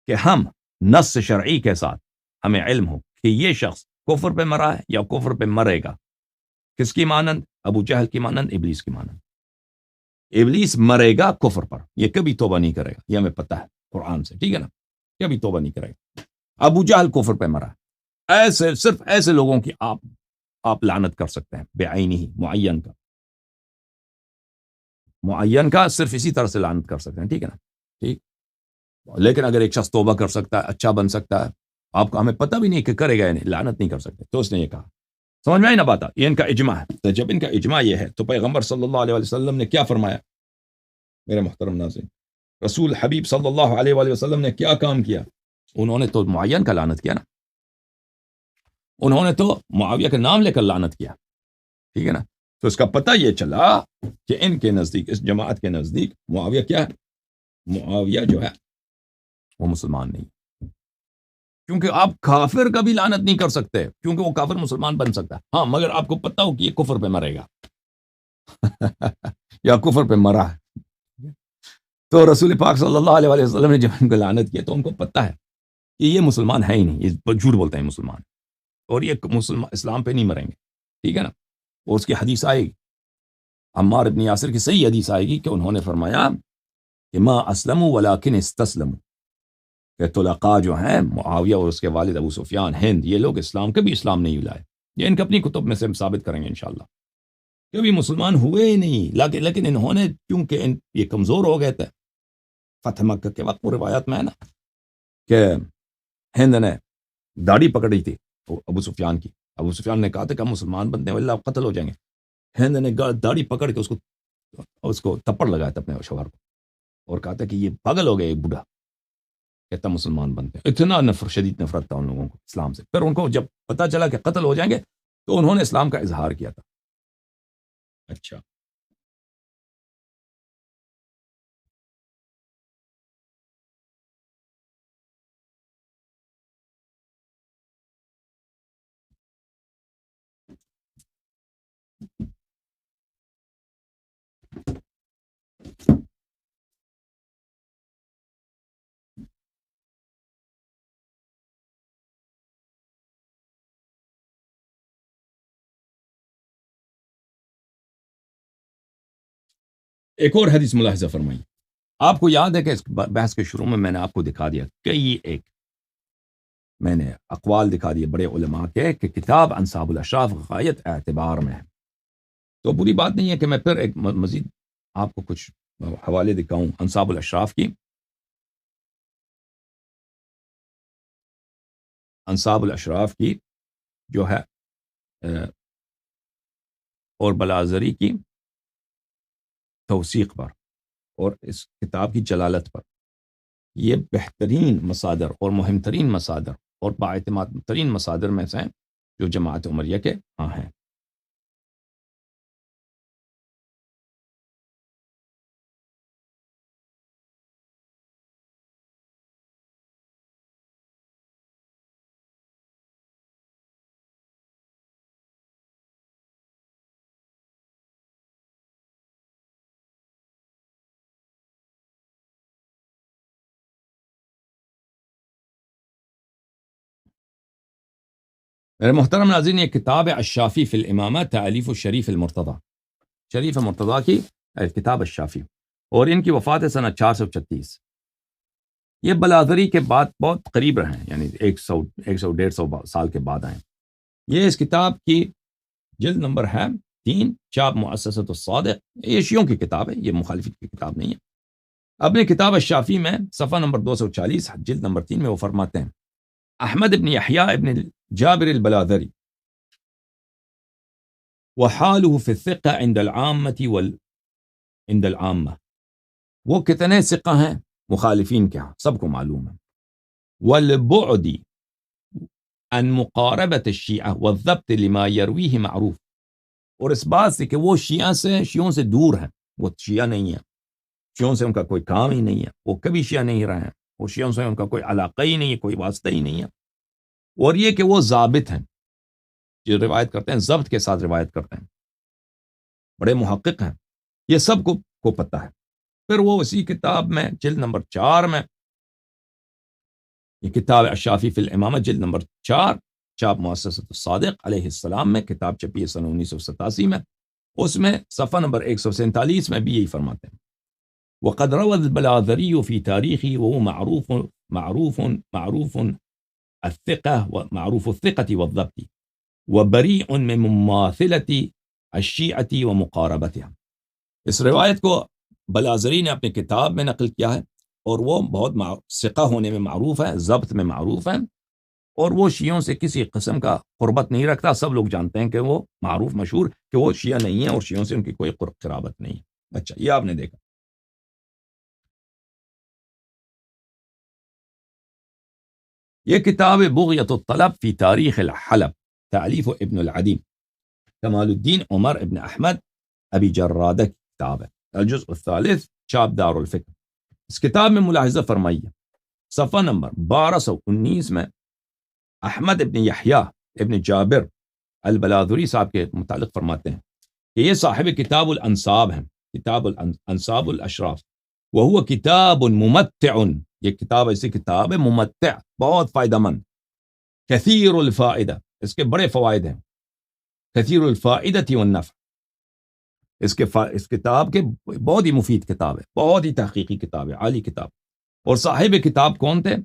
کہ ہم نص شرعی کے ساتھ ہمیں علم ہو کہ یہ شخص کفر پہ مرا ہے یا کفر پہ مرے گا. کس کی مانند؟ ابو جہل کی مانند، ابلیس کی مانند. ابلیس مرے گا کفر پر، یہ کبھی توبہ نہیں کرے گا، یہ ہمیں پتہ ہے قرآن سے، ٹھیک ہے نا، کبھی توبہ نہیں کرے گا. ابو جہل کفر پہ مرا. ایسے صرف ایسے لوگوں کی آپ آپ لعنت کر سکتے ہیں بعینہ معین کا صرف اسی طرح سے لعنت کر سکتے ہیں، ٹھیک ہے نا، ٹھیک. لیکن اگر ایک شخص توبہ کر سکتا ہے، اچھا بن سکتا ہے، آپ کو ہمیں پتہ بھی نہیں کہ کرے گا نہیں، لعنت نہیں کر سکتے، تو اس نے یہ کہا. سمجھ میں آئی نا بات؟ یہ ان کا اجماع ہے. تو جب ان کا اجماع یہ ہے تو پیغمبر صلی اللہ علیہ وسلم نے کیا فرمایا؟ میرے محترم ناظرین، رسول حبیب صلی اللہ علیہ وآلہ وسلم نے کیا کام کیا؟ انہوں نے تو معین کا لعنت کیا نا، انہوں نے تو معاویہ کا نام لے کر لعنت کیا، ٹھیک ہے نا. تو اس کا پتہ یہ چلا کہ ان کے نزدیک، اس جماعت کے نزدیک معاویہ کیا ہے؟ معاویہ جو ہے وہ مسلمان نہیں، کیونکہ آپ کافر کا بھی لعنت نہیں کر سکتے، کیونکہ وہ کافر مسلمان بن سکتا ہے. ہاں، مگر آپ کو پتہ ہو کہ یہ کفر پہ مرے گا یا کفر پہ مرا ہے. تو رسول پاک صلی اللہ علیہ وآلہ وسلم نے جب ان کو لعنت کیا تو ان کو پتہ ہے کہ یہ مسلمان ہے ہی نہیں، یہ جھوٹ بولتے ہیں مسلمان، اور یہ مسلمان اسلام پہ نہیں مریں گے، ٹھیک ہے نا. اور اس کی حدیث آئے گی، عمار ابن یاسر کی صحیح حدیث آئے گی کہ انہوں نے فرمایا کہ ما اسلموا ولکن استسلموا، کہ طلقاء جو ہیں معاویہ اور اس کے والد ابو سفیان، ہند، یہ لوگ کبھی اسلام نہیں لائے. یہ ان کی اپنی کتب میں سے ہم ثابت کریں گے انشاءاللہ، کبھی مسلمان ہوئے ہی نہیں. لیکن انہوں نے کیونکہ یہ کمزور ہو گئے تھے فتح مکہ کے وقت، وہ روایت میں ہے نا کہ ہند نے داڑھی پکڑی تھی ابو سفیان کی. ابو سفیان نے کہا تھا کہ ہم مسلمان بنتے ہیں اللہ قتل ہو جائیں گے. ہند نے داڑھی پکڑ کے اس کو تھپڑ لگایا تھا اپنے شوہر کو، اور کہا تھا کہ یہ پاگل ہو گئے، ایک بوڑھا کہتا مسلمان بنتے ہیں. اتنا شدید نفرت تھا ان لوگوں کو اسلام سے. پھر ان کو جب پتہ چلا کہ قتل ہو جائیں گے تو انہوں نے اسلام کا اظہار کیا تھا. اچھا، ایک اور حدیث ملاحظہ فرمائی. آپ کو یاد ہے کہ اس بحث کے شروع میں نے آپ کو دکھا دیا میں نے اقوال دکھا دیے بڑے علماء کے کہ کتاب انصاب الاشراف غایت اعتبار میں ہے. تو بری بات نہیں ہے کہ میں پھر ایک مزید آپ کو کچھ حوالے دکھاؤں انصاب الاشراف کی. انصاب الاشراف کی جو ہے اور بلازری کی توثیق پر اور اس کتاب کی جلالت پر، یہ بہترین مصادر اور مہم ترین مصادر اور باعتماد ترین مصادر میں سے ہیں جو جماعت عمریہ کے ہاں ہیں. میرے محترم ناظرین، یہ کتاب ہے الشافی فی الامامہ تالیف الشریف المرتضی، شریف مرتضیٰ کی کتاب الشافی، اور ان کی وفات ہے سنہ 436. یہ بلازری کے بعد بہت قریب رہے ہیں، یعنی 100-150 سال کے بعد آئے. یہ اس کتاب کی جلد نمبر ہے 3، چاپ مؤسسۃ الصادق. یہ شیعوں کی کتاب ہے، یہ مخالفت کی کتاب نہیں ہے. اپنی کتاب الشافی میں صفحہ نمبر 240 جلد نمبر 3 میں وہ فرماتے ہیں احمد ابن یحییٰ ابن جابر البلاذری وحاله في الثقة عند العامة وہ کتنے ثقہ ہیں مخالفین کے ہاں، سب کو معلوم ہے. والبعد عن مقاربة الشیعہ والضبط لما يرويه معروف، اور اس بات سے کہ وہ شیعوں سے دور ہیں، وہ شیعہ نہیں ہیں، شیعوں سے ان کا کوئی کام ہی نہیں ہے، وہ کبھی شیعہ نہیں رہے ہیں، وہ شیعوں سے ان کا کوئی علاقہ ہی نہیں ہے، کوئی واسطہ ہی نہیں ہے. اور یہ کہ وہ ضابط ہیں، جو روایت کرتے ہیں ضبط کے ساتھ روایت کرتے ہیں، بڑے محقق ہیں، یہ سب کو پتہ ہے. پھر وہ اسی کتاب میں جلد نمبر 4 میں، یہ کتاب الشافی فی الامامہ جلد نمبر 4، چاپ مؤسسۃ الصادق علیہ السلام میں، کتاب چھپی ہے سنہ 1987 میں، اس میں صفحہ نمبر 147 میں بھی یہی فرماتے ہیں وقد روى البلاذري في تاريخه وهو معروف الثقة ومعروف الثقة والضبط وبریء من مماثلة الشیعة ومقاربتهم. اس روایت کو بلازری نے اپنی کتاب میں نقل کیا ہے، اور وہ بہت ثقہ ہونے میں معروف ہے، ضبط میں معروف ہے، اور وہ شیعوں سے کسی قسم کا قربت نہیں رکھتا. سب لوگ جانتے ہیں کہ وہ معروف مشہور کہ وہ شیعہ نہیں ہے، اور شیعوں سے ان کی کوئی قرابت نہیں ہے. اچھا، یہ آپ نے دیکھا. یہ کتاب بغیت الطلب فی تاریخ الحلب، تالیف ابن العدیم، کمال الدین عمر ابن احمد ابی جرادہ کی کتاب ہے، الجزء الثالث، چاپ دار الفکر. اس کتاب میں ملاحظہ فرمائیے صفحہ نمبر 1219 میں احمد ابن یحییٰ ابن جابر البلاذری صاحب کے متعلق فرماتے ہیں کہ یہ صاحب کتاب الانصاب ہیں، کتاب الانصاب الاشراف، وہو کتاب ممتع، یہ کتاب ایسی کتاب ہے ممتع، بہت فائدہ مند، کثیر الفائدہ، اس کے بڑے فوائد ہیں، کثیر الفائدہ والنفع، اس کتاب کے بہت ہی مفید کتاب ہے، بہت ہی تحقیقی کتاب ہے، عالی کتاب. اور صاحب کتاب کون تھے؟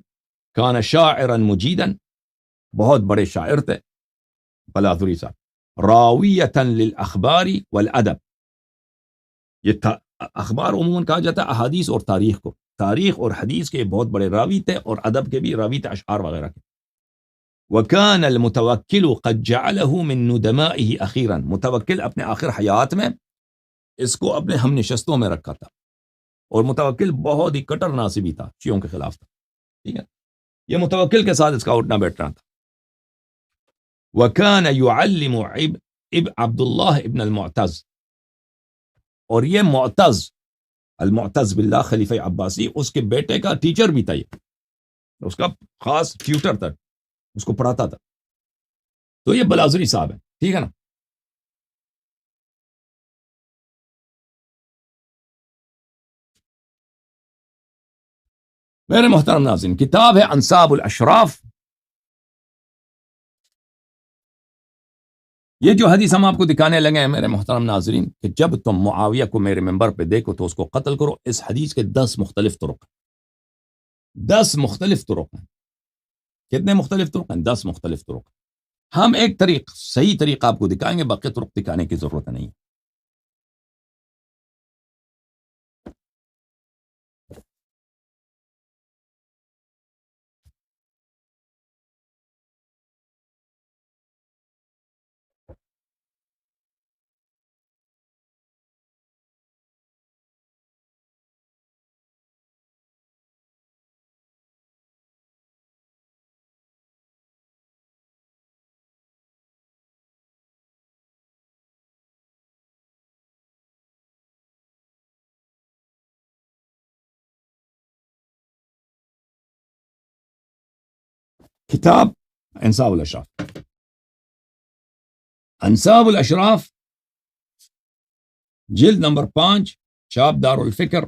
کان شاعرا مجیدا، بہت بڑے شاعر تھے بلاذری صاحب. راویتا للاخبار والادب، یہ اخبار عموماً کہا جاتا ہے احادیث اور تاریخ کو، تاریخ اور حدیث کے بہت بڑے راوی تھے، اور ادب کے بھی راوی تھے، اشعار وغیرہ کے. وكان المتوکل قد جعله من ندمائه اخیرا، متوکل اپنے آخر حیات میں اس کو اپنے ہم نشستوں میں رکھا تھا، اور متوکل بہت ہی کٹر ناصبی تھا، شیعوں کے خلاف تھا. ٹھیک ہے، یہ متوکل کے ساتھ اس کا اٹھنا بیٹھنا تھا. وكان يعلم عبد الله ابن المعتز، اور یہ معتز، المعتز باللہ خلیفہ عباسی، اس کے بیٹے کا ٹیچر بھی تھا، یہ اس کا خاص ٹیوٹر تھا، اس کو پڑھاتا تھا. تو یہ بلاذری صاحب ہے، ٹھیک ہے نا. میرے محترم ناظرین، کتاب ہے انصاب الاشراف. یہ جو حدیث ہم آپ کو دکھانے لگے ہیں میرے محترم ناظرین، کہ جب تم معاویہ کو میرے منبر پہ دیکھو تو اس کو قتل کرو، اس حدیث کے 10 مختلف طرق ہیں، 10 مختلف طرق ہیں. کتنے مختلف طرق ہیں؟ 10 مختلف طرق. ہم ایک صحیح طریقہ آپ کو دکھائیں گے، باقی طرق دکھانے کی ضرورت نہیں. کتاب انصاب الاشراف، انصاب الاشراف، جلد نمبر 5، چاپ دار الفکر،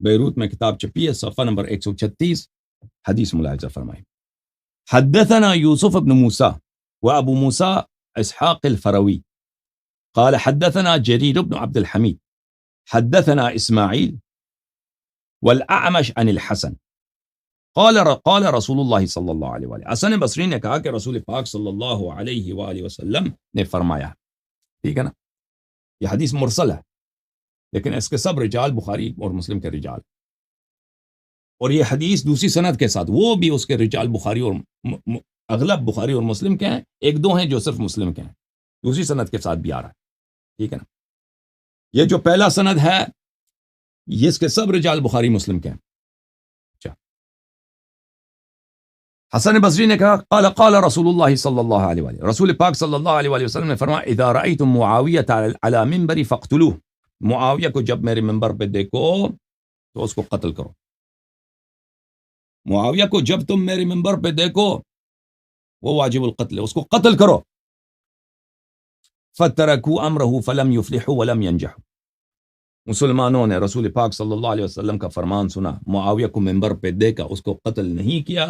بیروت میں کتاب چھپی ہے، صفحہ نمبر 136. حدیث ملاحظہ فرمائیں. حدثنا یوسف بن موسیٰ وابو موسیٰ اسحاق الفروی قال حدثنا جریر بن عبد الحمید حدثنا اسماعیل والاعمش عن الحسن قال رسول اللہ صلی اللہ علیہ وآلہ. حسن بصری نے کہا کہ رسول پاک صلی اللہ علیہ وآلہ وسلم نے فرمایا. ٹھیک ہے نا، یہ حدیث مرسل ہے، لیکن اس کے سب رجال بخاری اور مسلم کے رجال، اور یہ حدیث دوسری سند کے ساتھ، وہ بھی اس کے رجال بخاری اور اغلب بخاری اور مسلم کے ہیں، ایک دو ہیں جو صرف مسلم کے ہیں، دوسری سند کے ساتھ بھی آ رہا ہے. ٹھیک ہے نا. یہ جو پہلا سند ہے یہ اس کے سب رجال بخاری مسلم کے ہیں. حسن بصری نے کہا قال رسول اللہ صلی اللہ علیہ وآلہ، رسول پاک صلی اللہ علیہ وآلہ وسلم نے فرمایا اذا رأیتم معاویہ علی منبری فاقتلوہ، معاویہ کو جب میرے منبر پہ دیکھو تو اس کو قتل کرو. معاویہ کو جب تم میرے منبر پہ دیکھو وہ واجب القتل ہے، اس کو قتل کرو. فترکوا امرہ فلم یفلحوا ولم ینجحوا، مسلمانوں نے رسول پاک صلی اللہ علیہ وسلم کا فرمان سنا، معاویہ کو منبر پہ دیکھا، اس کو قتل نہیں کیا.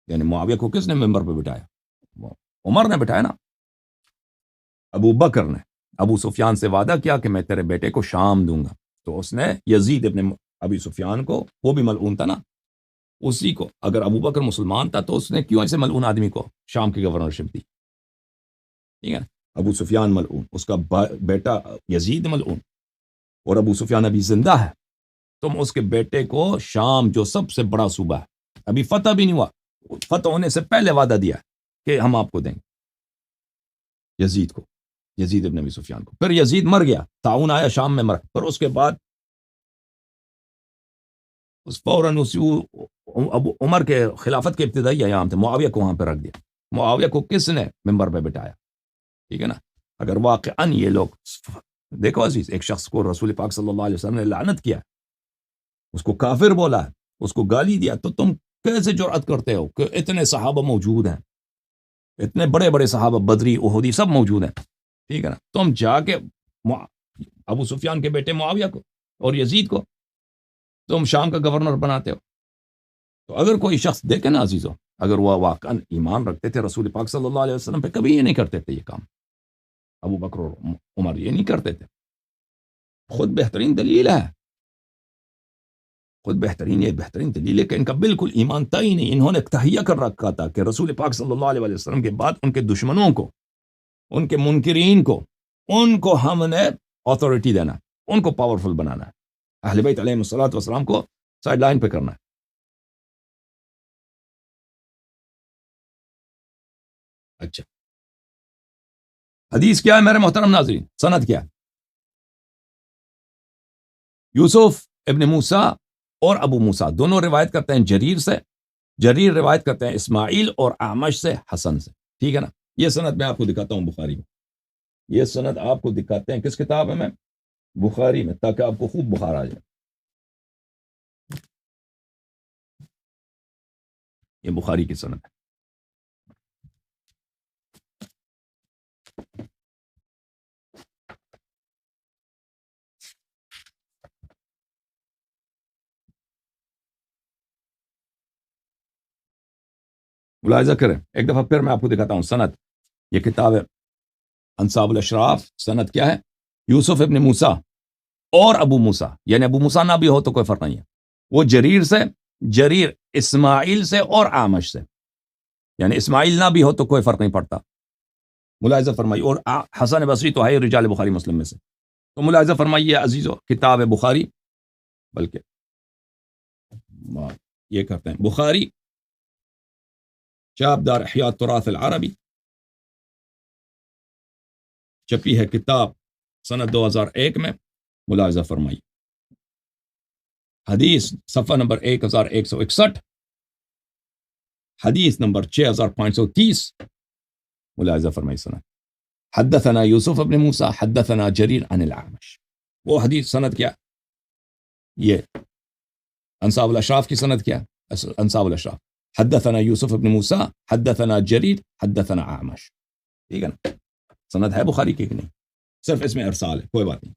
یعنی معاویہ کو کس نے منبر پہ بٹھایا؟ عمر نے بٹھایا نا. ابو بکر نے ابو سفیان سے وعدہ کیا کہ میں تیرے بیٹے کو شام دوں گا، تو اس نے یزید ابن ابی سفیان کو، وہ بھی ملعون تھا نا، اسی کو اگر ابو بکر مسلمان تھا تو اس نے کیوں ایسے ملعون آدمی کو شام کی گورنرشپ دی؟ ٹھیک ہے نا، ابو سفیان ملعون، اس کا بیٹا یزید ملعون، اور ابو سفیان ابھی زندہ ہے، تم اس کے بیٹے کو شام جو سب سے بڑا صوبہ ہے، ابھی فتح بھی نہیں ہوا، فتح ہونے سے پہلے وعدہ دیا کہ ہم آپ کو دیں گے یزید کو، یزید ابن ابی سفیان کو۔ پھر یزید مر گیا، طاعون آیا شام میں مر، پھر اس کے بعد فوراً ابو عمر کے خلافت کے ابتدائی ایام تھے، معاویہ کو وہاں پہ رکھ دیا۔ معاویہ کو کس نے ممبر پہ بٹھایا؟ ٹھیک ہے نا، اگر واقعاً یہ لوگ، دیکھو عزیز، ایک شخص کو رسول پاک صلی اللہ علیہ وسلم نے لعنت کیا، اس کو کافر بولا، اس کو گالی دیا، تو تم کیسے جرأت کرتے ہو کہ اتنے صحابہ موجود ہیں، اتنے بڑے بڑے صحابہ بدری احدی سب موجود ہیں، ٹھیک ہے نا، تم جا کے ابو سفیان کے بیٹے معاویہ کو اور یزید کو تم شام کا گورنر بناتے ہو؟ تو اگر کوئی شخص دیکھے نا عزیزو، اگر وہ واقعاً ایمان رکھتے تھے رسول پاک صلی اللہ علیہ وسلم پہ، کبھی یہ نہیں کرتے تھے یہ کام، ابو بکر اور عمر یہ نہیں کرتے تھے۔ خود بہترین دلیل ہے، خود یہ بہترین دلیل ہے کہ ان کا بالکل ایمان تھا ہی نہیں، انہوں نے تہیہ کر رکھا تھا کہ رسول پاک صلی اللہ علیہ وسلم کے بعد ان کے دشمنوں کو، ان کے منکرین کو، ان کو ہم نے اتھارٹی دینا، ان کو پاورفل بنانا ہے، اہل بیت علیہ الصلوۃ والسلام کو سائیڈ لائن پہ کرنا ہے۔ اچھا، حدیث کیا ہے میرے محترم ناظرین؟ سند کیا ہے؟ یوسف ابن موسیٰ اور ابو موسیٰ دونوں روایت کرتے ہیں جریر سے، جریر روایت کرتے ہیں اسماعیل اور اعمش سے، حسن سے، ٹھیک ہے نا۔ یہ سند میں آپ کو دکھاتا ہوں بخاری میں، یہ سند آپ کو دکھاتے ہیں کس کتاب میں؟ بخاری میں، تاکہ آپ کو خوب بخار آ جائے۔ یہ بخاری کی سند ہے۔ ملاحظہ کریں، ایک دفعہ پھر میں آپ کو دکھاتا ہوں سند۔ یہ کتاب ہے انصاب الاشراف، سند کیا ہے؟ یوسف ابن موسیٰ اور ابو موسیٰ، یعنی ابو موسیٰ نہ بھی ہو تو کوئی فرق نہیں ہے، وہ جریر سے، جریر اسماعیل سے اور اعمش سے، یعنی اسماعیل نہ بھی ہو تو کوئی فرق نہیں پڑتا۔ ملاحظہ فرمائی، اور حسن بصری تو ہے رجال بخاری مسلم میں سے، تو ملاحظہ فرمائیے عزیزو، کتاب بخاری، بلکہ یہ کرتے ہیں بخاری چاپ دار احیاء التراث العربی، چھپی ہے کتاب سنہ 2001 میں، ملاحظہ فرمائی، حدیث صفحہ نمبر 1161، حدیث نمبر 6530، ملاحظہ فرمائی سند، حدثنا یوسف ابن موسیٰ حدثنا جریر عن الاعمش، وہ حدیث سند کیا؟ یہ انصاب الاشراف کی سند کیا؟ انصاب الاشراف، حدثنا یوسف ابن موسیٰ حدثنا جریر حدثنا اعمش، ٹھیک ہے نا، سند ہے بخاری کی کہ نہیں؟ صرف اس میں ارسال ہے، کوئی بات نہیں،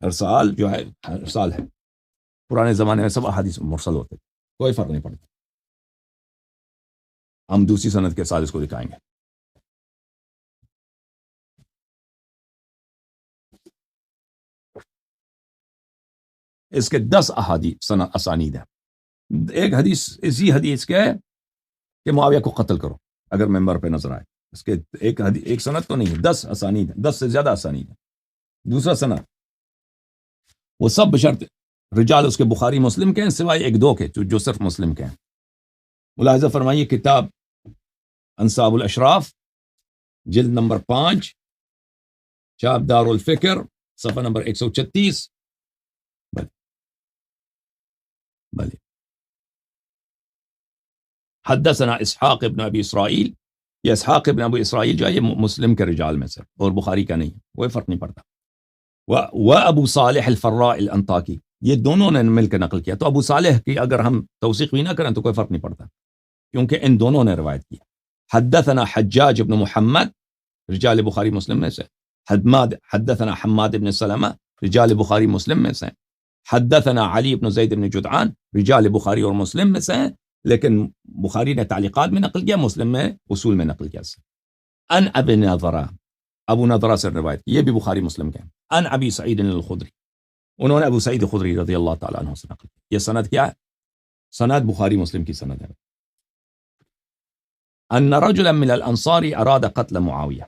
ارسال جو ہے ارسال ہے، پرانے زمانے میں سب احادیث مرسل ہوتے تھے، کوئی فرق نہیں پڑتا۔ ہم دوسری سند کے ساتھ اس کو دکھائیں گے۔ اس کے 10 احادیث اسانید ہیں، ایک حدیث اسی حدیث کے کہ معاویہ کو قتل کرو اگر ممبر پہ نظر آئے، اس کے ایک سند تو نہیں، 10 اسانید ہیں، 10 سے زیادہ اسانید ہیں۔ دوسرا سند وہ سب بشرط رجال اس کے بخاری مسلم کے ہیں، سوائے ایک دو کے جو صرف مسلم کے ہیں۔ ملاحظہ فرمائیے کتاب انصاب الاشراف، جلد نمبر 5، چاپ دار الفکر، صفحہ نمبر 136، بلے حدثنا اسحاق ابن ابی اسرائیل، یہ اسحاق ابن ابی اسرائیل جو ہے یہ مسلم کے رجال میں سے اور بخاری کا نہیں، کوئی فرق نہیں پڑتا۔ و ابو صالح الفراء الانطاکی، یہ دونوں نے مل کے نقل کیا، تو ابو صالح کی اگر ہم توثیق بھی نہ کریں تو کوئی فرق نہیں پڑتا، کیونکہ ان دونوں نے روایت کیا۔ حدثنا حجاج ابن محمد، رجال بخاری مسلم میں سے، حدثنا حماد ابن سلمہ، رجال بخاری مسلم میں سے، حدثنا علی ابن زید ابن جدعان، رجال بخاری اور مسلم میں سے ہیں، لیکن بخاری نے تعلیقات میں نقل کیا، مسلم میں اصول میں نقل کیا۔ ان ابی نضرہ، ابو نضرہ سے روایت کی، یہ بھی بخاری مسلم کے ہیں۔ ان ابی سعید الخدری، انہوں نے ابو سعید خدری رضی اللہ تعالیٰ عنہ سے نقل کی۔ یہ سند کیا ہے؟ سند بخاری مسلم کی سند ہے. ان رجلا من الانصار اراد قتل معاویہ،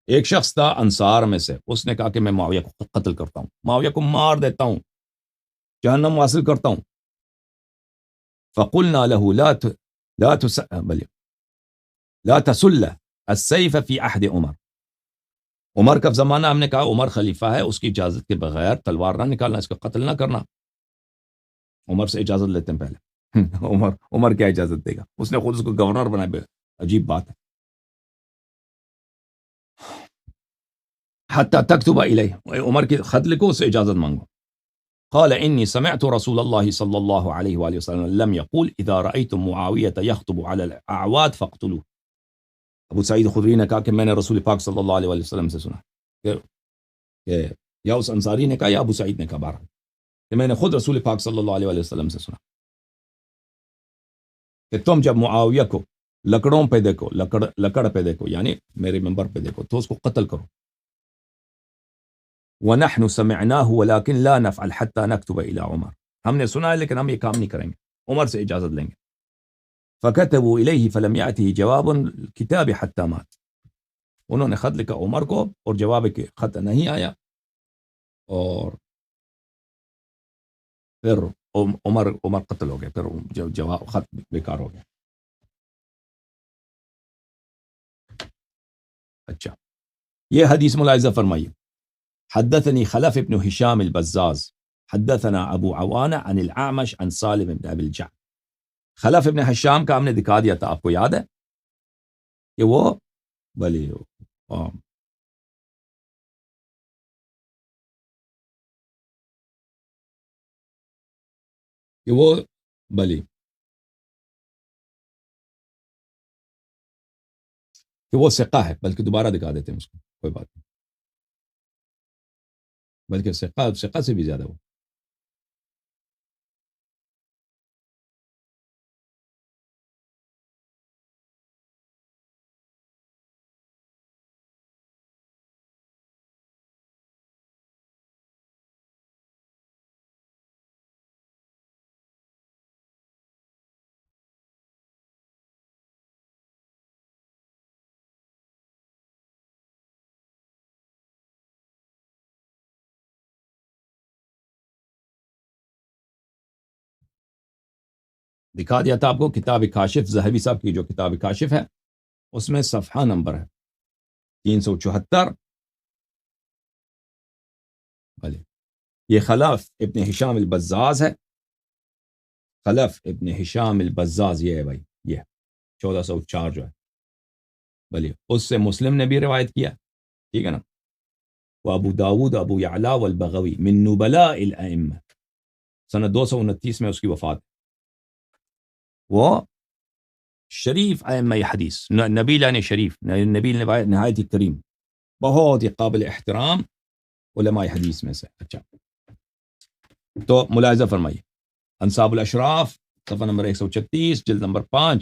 ایک شخص تھا انصار میں سے، اس نے کہا کہ میں معاویہ کو قتل کرتا ہوں، معاویہ کو مار دیتا ہوں، جہنم حاصل کرتا ہوں. فقلنا له لا تسل السيف في عهد عمر. عمر کا زمانہ ہم نے کہا عمر خلیفہ ہے، اس کی اجازت کے بغیر تلوار نہ نکالنا، اس کو قتل نہ کرنا. عمر سے اجازت لیتے ہیں پہلے. عمر کیا اجازت دے گا؟ اس نے خود اس کو گورنر بنایا. عجیب بات ہے. حتی تکتب الیہ، عمر کی خط لکھو، اس سے اجازت مانگو. قال انی سمعت رسول اللہ صلی اللہ علیہ وآلہ وسلم لم يقول اذا رأيتم معاویہ یخطب علی الاعواد فاقتلوه. ابو سعید خدری نے کہا کہ میں نے رسول پاک صلی اللہ علیہ وآلہ وسلم سے سنا کہ یا اس انصاری نے کہا یا ابو سعید نے کہا، بہرحال کہ میں نے خود رسول پاک صلی اللہ علیہ وآلہ وسلم سے سنا کہ تم جب معاویہ کو لکڑوں پہ دیکھو، لکڑ پہ دیکھو یعنی میرے ممبر پہ دیکھو، تو اس کو قتل کرو. وَنَحْنُ سَمِعْنَاهُ وَلَكِنْ لَا نَفْعَلْ حَتَّى نَكْتُبَ إِلَىٰ عُمَرَ، ہم نے سنا ہے لیکن ہم یہ کام نہیں کریں گے، عمر سے اجازت لیں گے. فَكَتَبُوا إِلَيْهِ فَلَمْ يَأْتِهِ جَوَابٌ الْكِتَابِ حَتَّى مَاتَ. انہوں نے خط لکھا عمر کو اور جواب کے خط نہیں آیا، اور پھر عمر قتل ہو گئے، پھر جواب خط بیکار ہو گیا. اچھا، یہ حدیث ملاحظہ فرمائیے. حدثني خلف ابن هشام البزاز حدثنا ابو عوانہ عن الاعمش عن سالم بن ابی الجعد. خلف ابن ہشام کا ہم نے دکھا دیا تھا، آپ کو یاد ہے کہ وہ بلی کہ وہ ثقہ ہے، بلکہ دوبارہ دکھا دیتے ہیں اس کو، کوئی بات نہیں، بلکہ ثقہ سے بھی زیادہ وہ. دکھا دیا تھا آپ کو کتاب کاشف، ذہبی صاحب کی جو کتاب کاشف ہے اس میں صفحہ نمبر ہے 374. بھلے یہ خلف ابن ہشام البزاز ہے، خلف ابن ہشام البزاز یہ ہے بھائی، یہ 1404 جو ہے. بھلے اس سے مسلم نے بھی روایت کیا، ٹھیک ہے نا. وہ ابو داود ابو یعلا والبغوی من نبلاء الائمہ، سنہ 229 میں اس کی وفات. وہ شریف ائمہ حدیث، نبیل یعنی شریف، نبیل نہایت ہی کریم، بہت ہی قابل احترام علماء حدیث میں سے. اچھا تو ملاحظہ فرمائیے، انصاب الاشراف صفحہ نمبر 136 جلد نمبر 5.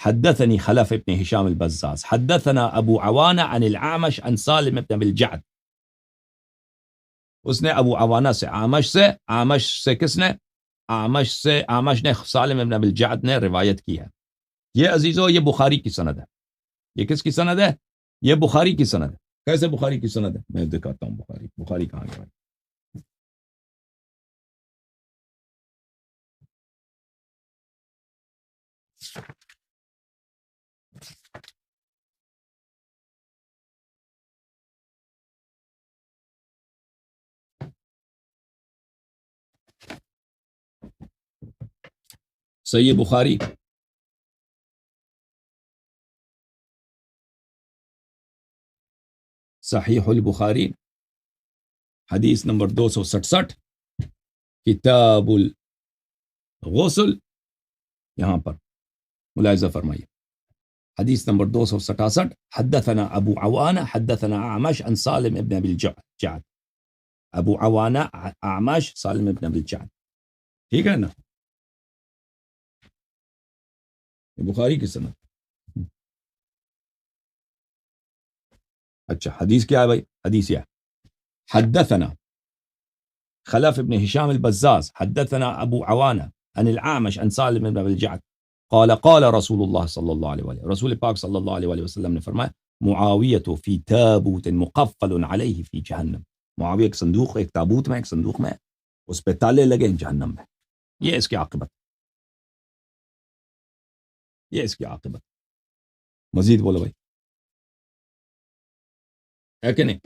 حدثني خلف ابن هشام البزاز حدثنا ابو عوانہ عن الاعمش عن سالم بن ابی الجعد. اس نے ابو عوانہ سے، عامش سے کس نے؟ عامش نے سالم بن ابی الجعد نے روایت کی ہے. یہ عزیزو یہ بخاری کی سند ہے. یہ کس کی سند ہے؟ یہ بخاری کی سند ہے. کیسے بخاری کی سند ہے؟ میں دکھاتا ہوں بخاری کہاں گیا. صحیح بخاری صحیح البخاری حدیث نمبر 267 کتاب الغسل، یہاں پر ملاحظہ فرمائیے حدیث نمبر 267. حدثنا ابو عوانہ حدثنا اعمش عن سالم ابن ابی الجعد. ابو عوانہ اعمش سالم ابن ابی الجعد، ٹھیک ہے نا. یہ بخاری کی سند. اچھا حدیث کیا ہے بھائی؟ حدیث یہ حدثنا خلف ابن ہشام البزاز حدثنا ابو عوانہ عن الأعمش عن سالم بن أبي الجعد قال قال رسول الله صلی اللہ علیہ وآلہ رسول پاک صلی اللہ علیہ وآلہ وسلم نے فرمایا معاویۃ فی تابوت مقفل علیہ فی جہنم، معاویہ ایک صندوق، ایک تابوت میں، ایک صندوق میں، اس پہ تالے لگے جہنم میں. یہ اس کی عاقبت، یہ اس کی عاقبت. مزید بولو بھائی، ہے کہ نہیں؟